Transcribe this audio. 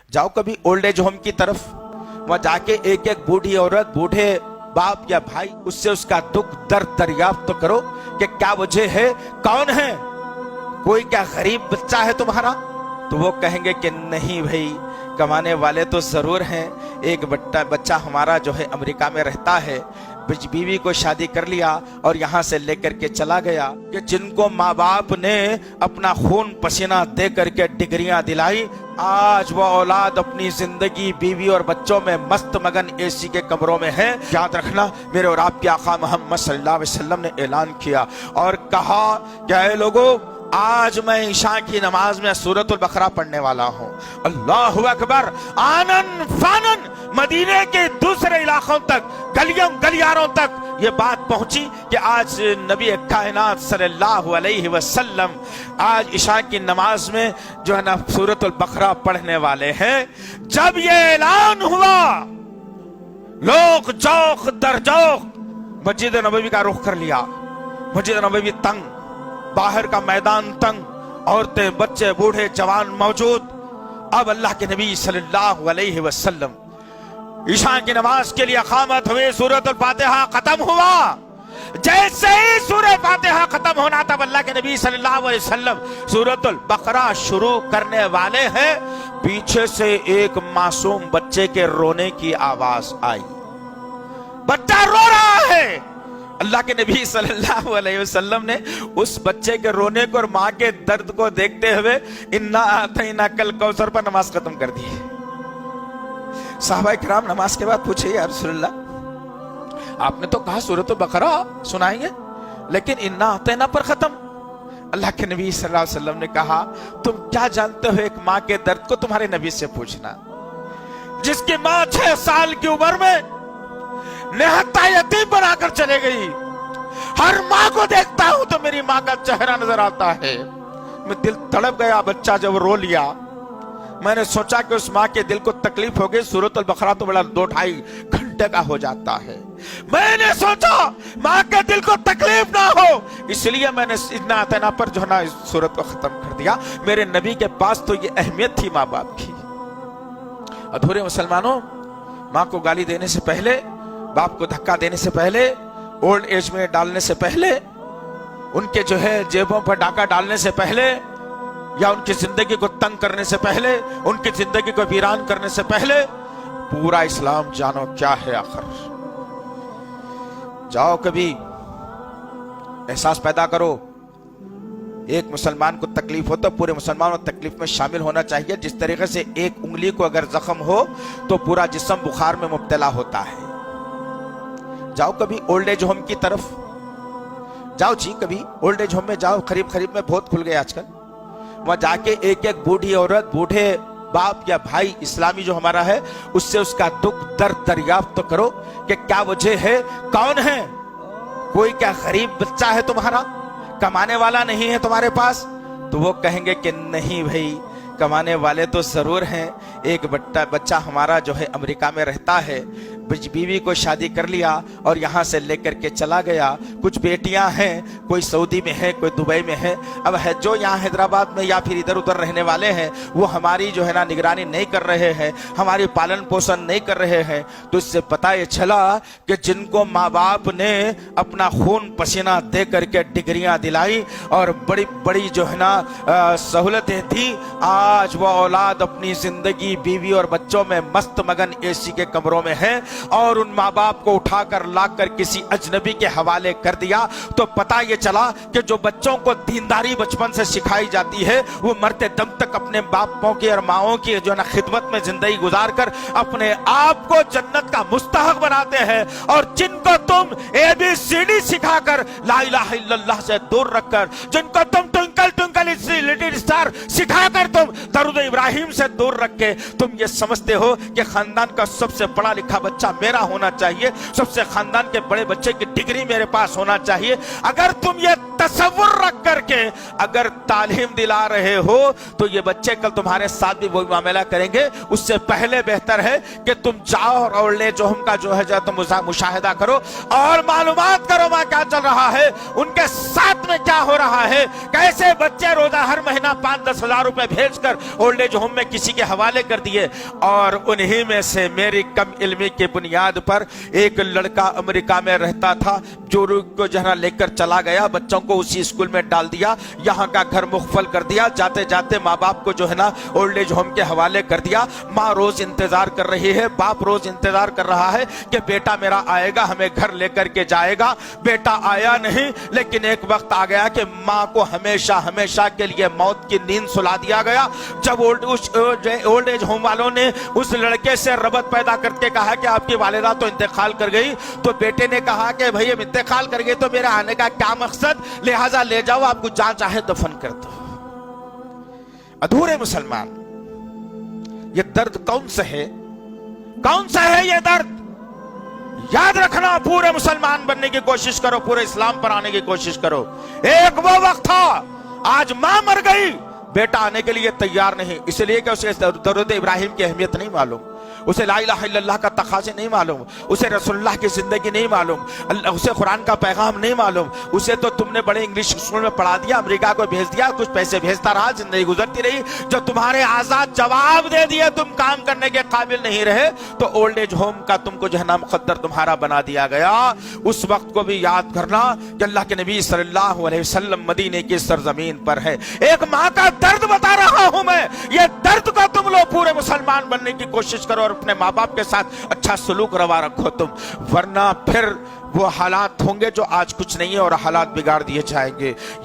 जाओ कभी old age home की तरफ, वहां जाके एक एक बूढ़ी औरत, बूढ़े बाप या भाई, उससे उसका दुख दर्द दरियाफ्त तो करो कि क्या वजह है, कौन है, कोई क्या गरीब बच्चा है तुम्हारा? तो वो कहेंगे कि नहीं भाई, कमाने वाले तो जरूर हैं, एक बच्चा हमारा जो है अमेरिका में रहता है, बीवी को शादी कर लिया और यहाँ से लेकर के चला गया। कि जिनको माँ बाप ने अपना खून पसीना दे करके डिग्रियां दिलाई, आज वो औलाद अपनी जिंदगी बीवी और बच्चों में मस्त मगन एसी के कमरों में है। याद रखना, मेरे और आपके आका मोहम्मद सल्लल्लाहु अलैहि वसल्लम ने ऐलान किया और कहा कि ऐ लोगों, आज मैं ईशा की नमाज में सूरतुल बकरा पढ़ने वाला हूं। अल्लाहु अकबर। आनन फानन मदीने के दूसरे इलाकों तक, गलियों गलियारों तक ये बात पहुंची कि आज नबी कायनात सल्लल्लाहु अलैहि वसल्लम आज ईशा की नमाज में जो है ना सूरतुल बकरा पढ़ने वाले हैं। जब ये ऐलान हुआ, लोग चौक दर चौक मस्जिद नबवी का रुख कर लिया। मस्जिद नबवी तंग, बाहर का मैदान तंग, औरतें बच्चे बूढ़े जवान मौजूद। अब अल्लाह के नबी सल्लल्लाहु अलैहि वसल्लम ईशा की नमाज के लिए अकामत हुए, सूरतुल फातिहा खत्म हुआ। जैसे ही सूरह फातिहा खत्म होना, तब अल्लाह के नबी सल्लल्लाहु अलैहि वसल्लम सूरतुल बकरा शुरू करने वाले हैं। पीछे से एक मासूम बच्चे के रोने की आवाज आई। बच्चा रो रहा है। अल्लाह के नबी सल्लल्लाहु अलैहि वसल्लम ने उस बच्चे के रोने को और मां के दर्द को देखते हुए इन्ना आतैना कल कौसर पर नमाज खत्म कर दी। सहाबा किराम नमाज के बाद पूछे, या रसूलल्लाह, आपने तो कहा सूरतुल बकरा सुनाएंगे, लेकिन इन्ना आतैना पर खत्म। अल्लाह के नबी सल्लल्लाहु अलैहि वसल्लम ने कहा, तुम क्या जानते हो एक मां के दर्द को? तुम्हारे नबी से पूछना। जिसकी मां 6 साल की उम्र में निहत्ता यतीम बनाकर चले गई। हर माँ को देखता हूं तो मेरी माँ का चेहरा नजर आता है। मैं दिल तड़प गया, बच्चा जब रो लिया। मैंने सोचा कि उस माँ के दिल को तकलीफ हो गई। सूरतुल बकरा तो बड़ा 2-2.5 घंटे का हो जाता है। मैंने सोचा माँ के दिल को तकलीफ ना हो, इसलिए मैंने इतना आतना पर जो है ना इस सूरत को खत्म कर दिया। मेरे नबी के पास तो ये अहमियत थी माँ बाप की। अधूरे मुसलमानों, माँ को गाली देने से पहले, बाप को धक्का देने से पहले, ओल्ड एज में डालने से पहले, उनके जो है जेबों पर डाका डालने से पहले, या उनकी जिंदगी को तंग करने से पहले, उनकी जिंदगी को वीरान करने से पहले, पूरा इस्लाम जानो क्या है आखिर। जाओ कभी एहसास पैदा करो, एक मुसलमान को तकलीफ हो तो पूरे मुसलमानों तकलीफ में शामिल होना चाहिए। जिस तरीके से एक उंगली को अगर जख्म हो तो पूरा जिस्म बुखार में मुब्तला होता है। जाओ कभी ओल्ड एज होम की तरफ, जाओ जी, कभी ओल्ड एज होम में जाओ। करीब में बहुत खुल गए आजकल। वहां जाके एक एक बूढ़ी औरत, बूढ़े बाप या भाई, इस्लामी जो हमारा है, उससे उसका दुख दर्द दरियाफ्त तो करो कि क्या वजह है, कौन है, कोई क्या गरीब बच्चा है तुम्हारा, कमाने वाला नहीं है तुम्हारे पास? तो वो कहेंगे कि नहीं भाई, कमाने वाले तो जरूर हैं, एक बच्चा हमारा जो है अमेरिका में रहता है, बीवी को शादी कर लिया और यहाँ से लेकर के चला गया। कुछ बेटियां हैं, कोई सऊदी में है, कोई दुबई में है। अब है जो यहाँ हैदराबाद में या फिर इधर उधर रहने वाले हैं, वो हमारी जो है ना निगरानी नहीं कर रहे हैं, हमारी पालन पोषण नहीं कर रहे हैं। तो इससे पता ये चला कि जिनको माँ बाप ने अपना खून पसीना दे करके डिग्रियां दिलाई और बड़ी बड़ी जो है ना सहूलतें दी, आज वो औलाद अपनी जिंदगी बीवी और बच्चों में मस्त मगन एसी के कमरों में है और उन माँ बाप को उठाकर लाकर किसी अजनबी के हवाले कर दिया। तो पता ये चला कि जो बच्चों को दीनदारी बचपन से सिखाई जाती है, वो मरते दम तक अपने बापों की और माओं की जो है ना खिदमत में जिंदगी गुजार कर अपने आप को जन्नत का मुस्तहक बनाते हैं। और जिनको तुम ABCD सिखाकर ला इलाहा इल्लल्लाह से दूर रखकर, जिनको तुम ट्विंकल ट्विंकल लिटिल स्टार सिखाकर तुम दरूद इब्राहिम से दूर रखे, तुम ये समझते हो कि खानदान का सबसे पढ़ा लिखा बच्चा मेरा होना चाहिए, सबसे खानदान के बड़े बच्चे की डिग्री मेरे पास होना चाहिए। अगर तुम ये तसव्वुर रख करके अगर तालीम दिला रहे हो तो ये बच्चे कल तुम्हारे साथ भी वही मामला करेंगे। उससे पहले बेहतर है कि तुम जाओ और ओल्ड एज होम का जो है तुम मुशाहिदा करो और मालूमात करो वहां क्या चल रहा है, उनके साथ में क्या हो रहा है, कैसे बच्चे रोज रोजा हर महीना 5-10 हजार रुपए भेजकर ओल्ड एज होम में किसी के हवाले कर दिए। और उन्हीं में से मेरी कम इल्मी की बुनियाद पर एक लड़का अमेरिका में रहता था, जो को जहाँ लेकर चला गया, बच्चों को उसी स्कूल में डाल दिया, यहाँ का घर मुखफल कर दिया, जाते जाते माँ बाप को जो है ना ओल्ड एज होम के हवाले कर दिया। माँ रोज इंतजार कर रही है, बाप रोज इंतजार कर रहा है कि बेटा मेरा आएगा, हमें घर लेकर के जाएगा। बेटा आया नहीं, लेकिन एक वक्त आ गया कि माँ को हमेशा हमेशा के लिए मौत की नींद सुला दिया गया। जब ओल्ड एज होम वालों ने उस लड़के से रबत पैदा करके कहा कि आपकी वालिदा तो इंतकाल कर गई, तो बेटे ने कहा कि भाई अब इंतकाल कर गए तो मेरे आने का क्या मकसद, लिहाजा ले जाओ, आपको जहां चाहे दफन कर दो। अधूरे मुसलमान, ये दर्द कौन सा है, कौन सा है ये दर्द? याद रखना, पूरे मुसलमान बनने की कोशिश करो, पूरे इस्लाम पर आने की कोशिश करो। एक वो वक्त था, आज मां मर गई, बेटा आने के लिए तैयार नहीं, इसलिए कि उसे दरूद इब्राहिम की अहमियत नहीं मालूम, उसे ला इलाहा इल्लल्लाह का तकाज़े नहीं मालूम, उसे रसूलुल्लाह की जिंदगी नहीं मालूम, उसे कुरान का पैगाम नहीं मालूम। उसे तो तुमने बड़े इंग्लिश स्कूल में पढ़ा दिया, अमेरिका को भेज दिया, कुछ पैसे भेजता रहा, जिंदगी गुजरती रही। जो तुम्हारे आजाद जवाब दे दिए, तुम काम करने के काबिल नहीं रहे, तो ओल्ड एज होम का तुमको जो है ना मुकद्दर तुम्हारा बना दिया गया। उस वक्त को भी याद करना कि अल्लाह के नबी सल्लल्लाहु अलैहि वसल्लम मदीने की सरजमीन पर है। एक माँ का दर्द बता रहा हूं मैं, ये दर्द का तुम लोग पूरे मुसलमान बनने की कोशिश करो और अपने माँ बाप के साथ अच्छा सलूक रवा रखो तुम, वरना फिर वो हालात होंगे जो आज कुछ नहीं है और हालात बिगाड़ दिए जाएंगे।